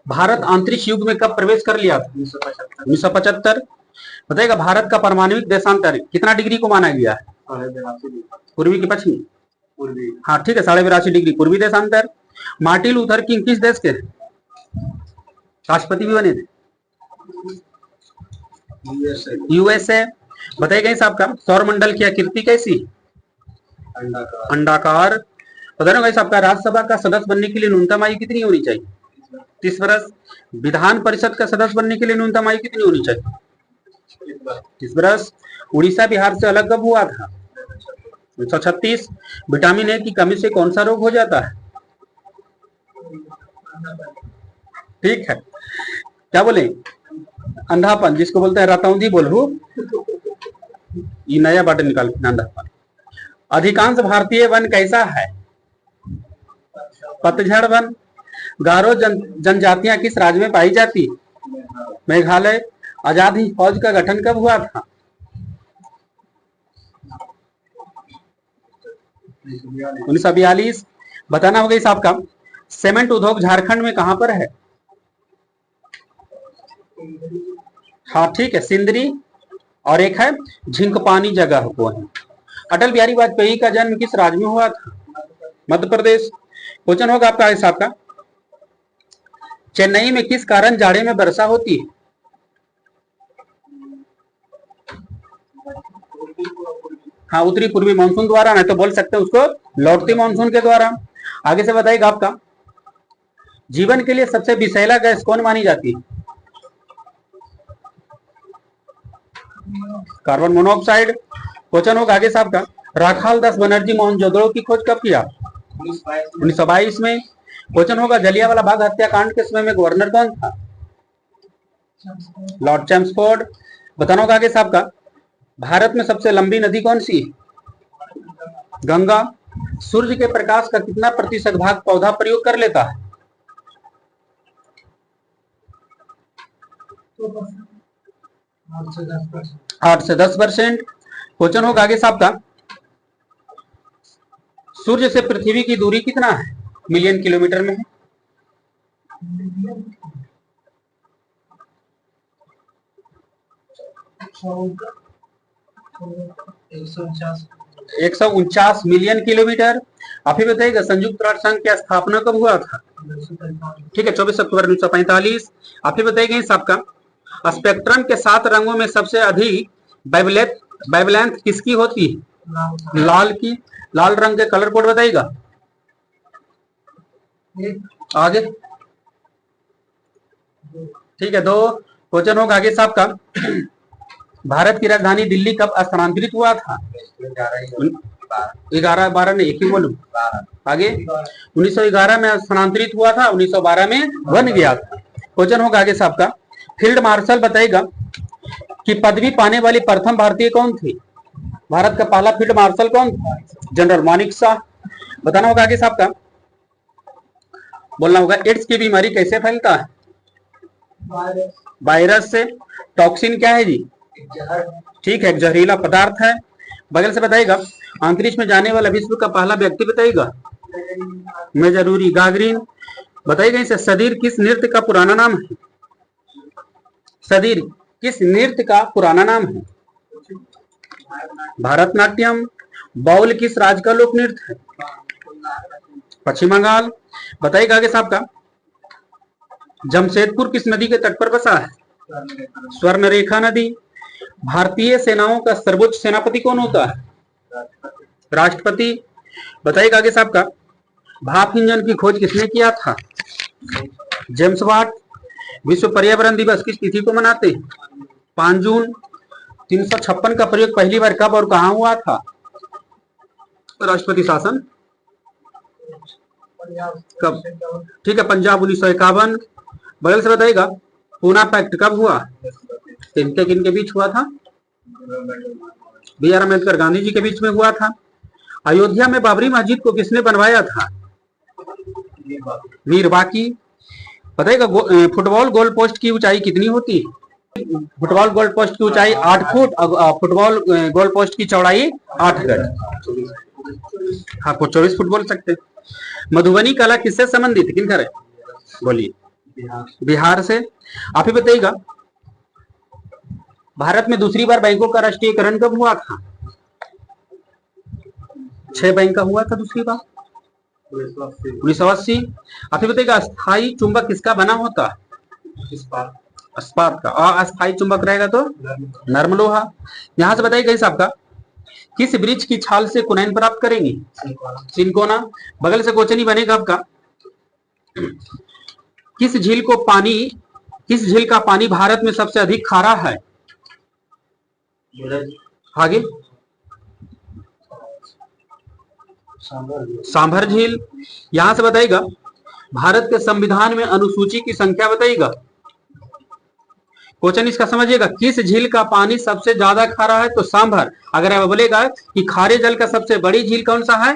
भारत अंतरिक्ष युग में कब प्रवेश कर लिया था? 1975। बताइएगा भारत का पारमाणविक देशांतर कितना डिग्री को माना गया है? पूर्वी की पश्चिमी? पूर्वी। हाँ ठीक है, 82.5 डिग्री पूर्वी देशांतर। मार्टिन लूथर किंग किस देश के राष्ट्रपति भी बने थे? यूएसए। बताइएगा इस आपका सौर मंडल की आकृति कैसी? अंडाकार। बताइएगा इस आपका राज्यसभा का सदस्य बनने के लिए न्यूनतम आयु कितनी होनी चाहिए? 30 वर्ष। विधान परिषद का सदस्य बनने के लिए न्यूनतम आयु कितनी होनी चाहिए? 30 वर्ष। उड़ीसा बिहार से अलग कब हुआ था? 1936। विटामिन ए की कमी से कौन सा रोग हो जाता है? ठीक है, क्या बोले? अंधापन, जिसको बोलते हैं रतौंधी बोलू, ये नया वर्ड निकाल अंधापन। अधिकांश भारतीय वन कैसा है? पतझड़ वन। गारो जनजातियां किस राज्य में पाई जाती? मेघालय। आजाद हिंद फौज का गठन कब हुआ था? 1942। बताना होगा इस आपका सीमेंट उद्योग झारखंड में कहां पर है? हाँ ठीक है, सिंदरी। और एक है झिंकपानी जगह को है। अटल बिहारी वाजपेयी का जन्म किस राज्य में हुआ था? मध्य प्रदेश। क्वेश्चन होगा आपका इस आपका चेन्नई में किस कारण जाड़े में वर्षा होती है? हाँ, उत्तरी पूर्वी मानसून द्वारा, नहीं तो बोल सकते हैं उसको लौटती मानसून के द्वारा। आगे से बताइएगा आपका जीवन के लिए सबसे विषैला गैस कौन मानी जाती है? Carbon monoxide. क्वेश्चन होगा आगे से आपका राखाल दास बनर्जी मोहनजोदड़ो की खोज कब किया? 1922 में। क्वेश्चन होगा जलियांवाला बाग हत्याकांड के समय में गवर्नर कौन था? Lord Chelmsford. बताना होगा आगे से आपका भारत में सबसे लंबी नदी कौन सी है? गंगा। सूर्य के प्रकाश का कितना प्रतिशत भाग पौधा प्रयोग कर लेता है? 8 से 10%। क्वेश्चन होगा आगे से आपका सूर्य से पृथ्वी की दूरी कितना है? मिलियन किलोमीटर में है। एक सौ 149 मिलियन किलोमीटर। आप ही बताइएगा संयुक्त राष्ट्र संघ की स्थापना कब हुआ था? ठीक है, 24 अक्टूबर 1945। आप ही बताइएगा इस आपका स्पेक्ट्रम के 7 रंगों में सबसे अधिक वेवलेंथ किसकी होती है? लाल की। लाल रंग के कलर कोड बताइएगा आगे। ठीक है, 2। क्वेश्चन होगा आगे साहब का भारत की राजधानी दिल्ली कब स्थानांतरित हुआ था? 11-12 ने एक ही बोलूं आगे। 1911 में स्थानांतरित हुआ था, 1912 में बन गया था। क्वेश्चन होगा आगे साहब का फील्ड मार्शल बताइएगा कि पदवी पाने वाली प्रथम भारतीय कौन थी? भारत का पहला फील्ड मार्शल कौन था? जनरल मानिक शाह। बताना होगा आगे साहब का बोलना होगा एड्स की बीमारी कैसे फैलता है? वायरस से। टॉक्सिन क्या है जी? ठीक है, जहरीला पदार्थ है। बगल से बताइएगा अंतरिक्ष में जाने वाला विश्व का पहला व्यक्ति बताइएगा। मैं जरूरी गागरिन। बताइएगा इसे सदीर किस नृत्य का पुराना नाम है? सदीर किस नृत्य का पुराना नाम है? भारतनाट्यम। बाउल किस राज्य का लोक नृत्य है? पश्चिम बंगाल। बताइएगा आगे साहब का जमशेदपुर किस नदी के तट पर बसा है? स्वर्ण रेखा नदी। भारतीय सेनाओं का सर्वोच्च सेनापति कौन होता है? राष्ट्रपति। बताइएगा आगे साहब का भाप इंजन की खोज किसने किया था? James Watt. विश्व पर्यावरण दिवस किस तिथि को मनाते हैं? 5 जून। 356 का प्रयोग पहली बार कब और कहां हुआ था? राष्ट्रपति शासन कब? ठीक है, पंजाब 1951। बगल से बताइएगा पूना पैक्ट कब हुआ? किनके किनके बीच हुआ था? बी आर अम्बेडकर गांधी जी के बीच में हुआ था। अयोध्या में बाबरी मस्जिद को किसने बनवाया था? मीर बाकी। बताइएगा फुटबॉल गोल पोस्ट की ऊंचाई कितनी होती है? फुटबॉल गोल पोस्ट की ऊंचाई 8 फुट। फुटबॉल गोल पोस्ट की चौड़ाई 8 गज। हाँ, 24 फुट बोल सकते हैं। मधुबनी कला किससे संबंधित है? किनकर है? बोलिए। बिहार से। आप ही बताइएगा, भारत में दूसरी बार बैंकों का राष्ट्रीयकरण कब हुआ था? 6 बैंक का हुआ था दूसरी बार, 1980। आप ही बताइएगा, अस्थाई चुंबक किसका बना होता है? इस्पात का। और अस्थाई चुंबक रहेगा तो नर्म लोहा। यहां से बताइएगा इस आपका, किस वृक्ष की छाल से कुनैन प्राप्त करेंगे? सिंकोना। बगल से क्वेश्चन ही बनेगा आपका, किस झील को पानी, किस झील का पानी भारत में सबसे अधिक खारा है? आगे, सांभर झील। यहां से बताइएगा, भारत के संविधान में अनुसूची की संख्या बताइएगा। क्वेश्चन इसका समझिएगा, किस झील का पानी सबसे ज्यादा खारा है? तो सांभर। अगर आप बोलेगा कि खारे जल का सबसे बड़ी झील कौन सा है?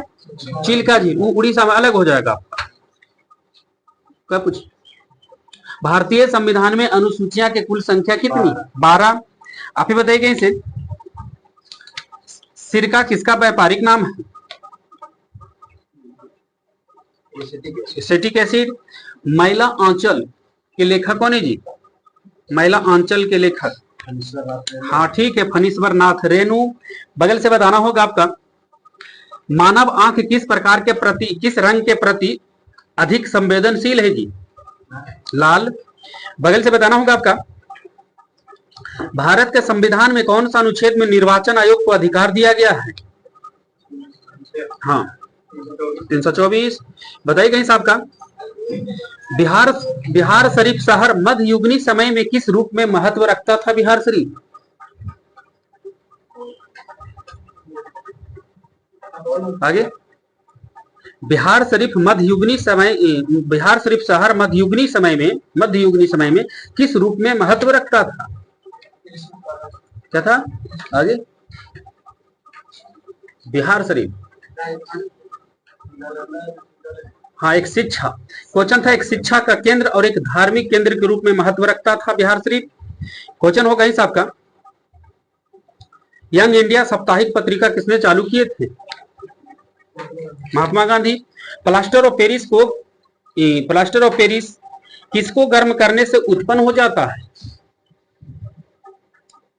चिल्का झील, वो उड़ीसा में अलग हो जाएगा आपका। क्या पूछ, भारतीय संविधान में अनुसूचियां की कुल संख्या कितनी? 12। आप ही बताइएगा इसे, सिरका किसका व्यापारिक नाम है? Acetic acid. मैला आंचल के लेखक कौन है जी? मैला आंचल के लेखक, हाँ ठीक है, फणीश्वर नाथ रेणु। बगल से बताना होगा आपका, मानव आंख किस प्रकार के प्रति, किस रंग के प्रति अधिक संवेदनशील है जी? लाल। बगल से बताना होगा आपका, भारत के संविधान में कौन सा अनुच्छेद में निर्वाचन आयोग को अधिकार दिया गया है? हाँ 324। बताइएगा इस आपका, बिहार शरीफ शहर मध्ययुगीन समय में किस रूप में महत्व रखता था? बिहार शरीफ, आगे, बिहार शरीफ मध्ययुगीन समय, बिहार शरीफ शहर मध्ययुगीन समय में किस रूप में महत्व रखता था? क्या था? आगे, बिहार शरीफ, हाँ एक शिक्षा, क्वेश्चन था, एक शिक्षा का केंद्र और एक धार्मिक केंद्र के रूप में महत्व रखता था बिहार शरीफ। क्वेश्चन होगा इस आपका, यंग इंडिया साप्ताहिक पत्रिका किसने चालू किए थे? Mahatma Gandhi. Plaster of Paris किसको गर्म करने से उत्पन्न हो जाता है?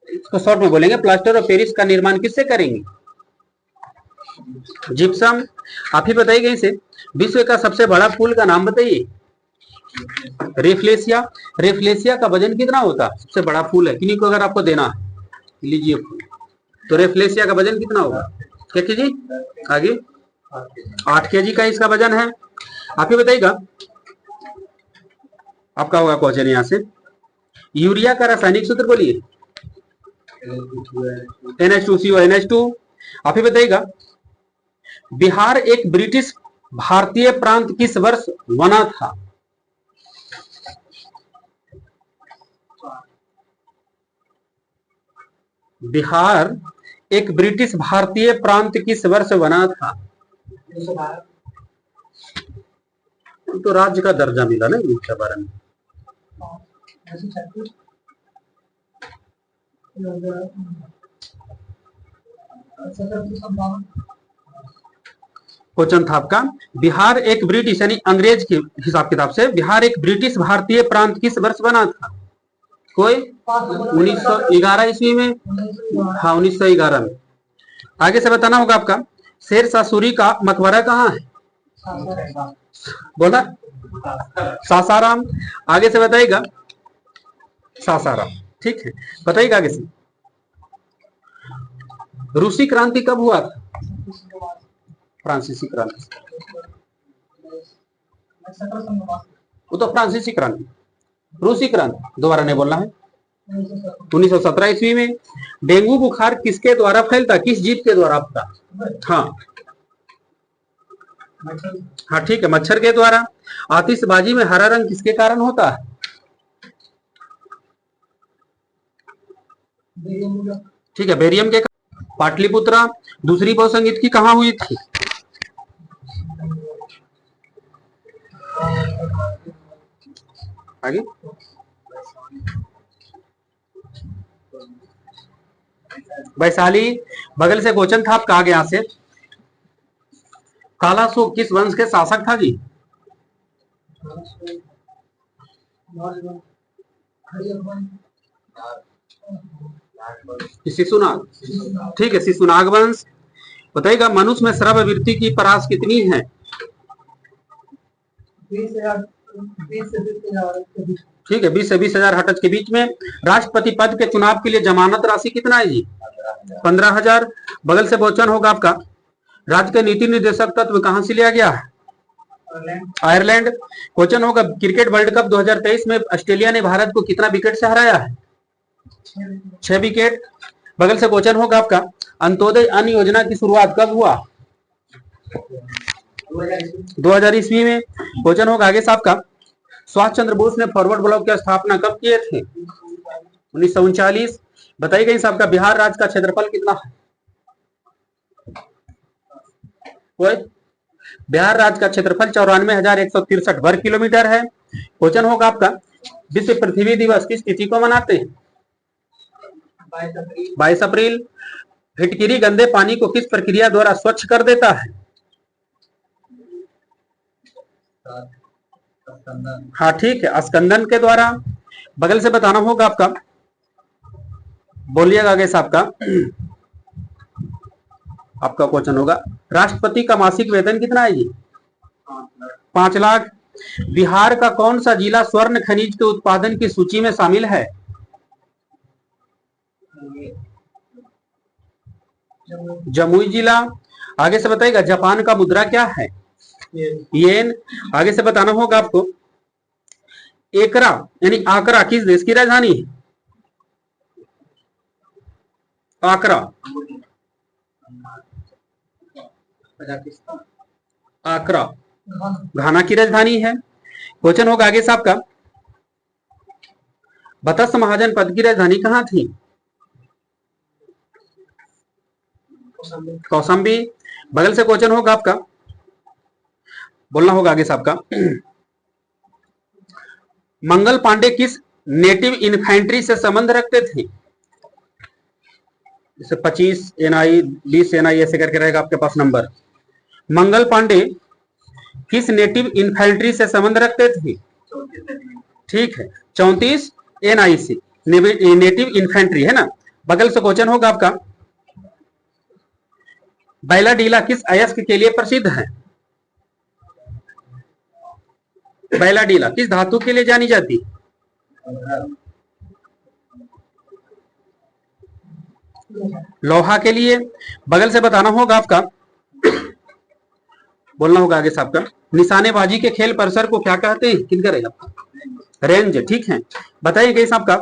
इसको शॉर्ट में बोलेंगे, प्लास्टर ऑफ पेरिस का निर्माण किससे करेंगे? जिप्सम। आप ही बताइए इसे, विश्व का सबसे बड़ा फूल का नाम बताइए। रेफ्लेशिया। रेफ्लेशिया का वजन कितना होता है? सबसे बड़ा फूल है, किन्हीं को अगर आपको देना है, लीजिए फूल, तो रेफ्लेशिया का वजन कितना होगा? क्या कीजिए? आगे, 8 kg का इसका वजन है। आप ही बताइएगा, आपका होगा क्वेश्चन यहां से, यूरिया का रासायनिक सूत्र बोलिए। NH2CO NH2। आप ही बताइएगा, बिहार एक ब्रिटिश भारतीय प्रांत किस वर्ष बना था? बिहार एक ब्रिटिश भारतीय प्रांत किस वर्ष बना था? तो राज्य का दर्जा मिला ना इसके बारे में। क्वेश्चन था आपका, बिहार एक ब्रिटिश यानी अंग्रेज के हिसाब किताब से बिहार एक ब्रिटिश भारतीय प्रांत किस वर्ष बना था? कोई 1911 ईस्वी में, हाँ 1911 में। आगे से बताना होगा आपका, शेरशाह सूरी का मकबरा कहाँ है? बोला सासाराम। आगे से बताइएगा, सासाराम, ठीक है। बताइएगा आगे से, रूसी क्रांति कब हुआ था? फ्रांसीसी क्रांति, वो तो फ्रांसीसी क्रांति, रूसी क्रांति दोबारा नहीं बोलना है। 1917 ईस्वी में। डेंगू बुखार किसके द्वारा फैलता? किस जीव के द्वारा आपका? हाँ हाँ ठीक है, मच्छर के द्वारा। आतिशबाजी में हरा रंग किसके कारण होता है? ठीक है, बेरियम के। पाटलिपुत्रा दूसरी बहुसंगीत की कहां हुई थी? आगे, वैशाली। बगल से क्वेश्चन था आपका आगे, यहां से, काला सूप किस वंश के शासक था जी? शिशुनाग, ठीक है, शिशुनाग वंश। बताइएगा मनुष्य में श्रववृत्ति की परास कितनी है? 20,000 ठीक है, 20 से 20,000 हर्ट्ज के बीच में। राष्ट्रपति पद के चुनाव के लिए जमानत राशि कितना है जी? 15,000। बगल से क्वेश्चन होगा आपका, राज्य के नीति निर्देशक तत्व कहां से लिया गया है? आयरलैंड। क्वेश्चन होगा, क्रिकेट वर्ल्ड कप 2023 में ऑस्ट्रेलिया ने भारत को कितना विकेट से हराया है? 6 विकेट। बगल से क्वेश्चन होगा आपका, अंत्योदय अन्न योजना की शुरुआत कब हुआ? 2000 ईस्वी में। क्वेश्चन होगा आगे से आपका, सुभाष चंद्र बोस ने फॉरवर्ड ब्लॉक की स्थापना कब किए थे? 1939। बताइए साहब का, बिहार राज्य का क्षेत्रफल कितना है? बिहार राज्य का क्षेत्रफल 94,163 वर्ग किलोमीटर है। क्वेश्चन होगा आपका, विश्व पृथ्वी दिवस किस तिथि को मनाते हैं? 22 अप्रैल। फिटकिरी गंदे पानी को किस प्रक्रिया द्वारा स्वच्छ कर देता है? हाँ ठीक है, स्कंदन के द्वारा। बगल से बताना होगा आपका, बोलिएगा आगे से आपका क्वेश्चन होगा, राष्ट्रपति का मासिक वेतन कितना है जी? 5 लाख। बिहार का कौन सा जिला स्वर्ण खनिज के उत्पादन की सूची में शामिल है? जमुई जिला। आगे से बताइएगा, जापान का मुद्रा क्या है? येन। आगे से बताना होगा आपको, एकरा यानी आकरा किस देश की राजधानी है? आकरा आकरा घाना की राजधानी है। क्वेश्चन होगा आगे से आपका, बतस महाजन पद की राजधानी कहां थी? कौशाम्बी। बगल से क्वेश्चन होगा आपका, बोलना होगा आगे से आपका, मंगल पांडे किस नेटिव इन्फेंट्री से संबंध रखते थे? जैसे 25 एनआई 20 एनआई ऐसे करके रहेगा आपके पास नंबर। मंगल पांडे किस नेटिव इन्फेंट्री से संबंध रखते थे? ठीक है, 34 एनआई से नेटिव इन्फेंट्री है ना। बगल से क्वेश्चन होगा आपका, बैलाडीला किस अयस्क के लिए प्रसिद्ध है? बैलाडीला किस धातु के लिए जानी जाती? लोहा के लिए। बगल से बताना होगा आपका, बोलना होगा आगे से आपका, निशानेबाजी के खेल परिसर को क्या कहते हैं? किन करेगा? रेंज। ठीक है, बताइए साहब का,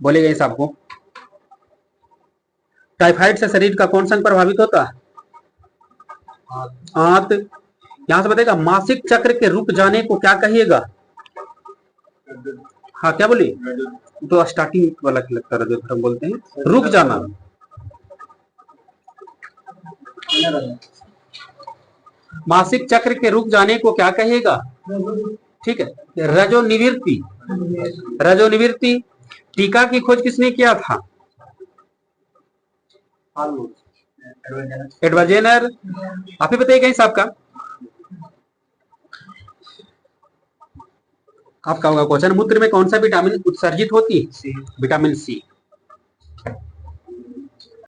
बोलेगा इस आपको, टाइफाइड से शरीर का कौन सा प्रभावित होता है? आंत। यहां से बताएगा, मासिक चक्र के रुक जाने को क्या कहिएगा? हाँ क्या बोली? तो स्टार्टिंग वाला लगता है जो हम बोलते हैं रुक जाना। मासिक चक्र के रुक जाने को क्या कहेगा? ठीक है, रजोनिवृत्ति। रजोनिवृत्ति। टीका की खोज किसने किया था? Edward Jenner. आप ही बताइए साहब का, आपका होगा क्वेश्चन, मूत्र में कौन सा विटामिन उत्सर्जित होती है? विटामिन सी।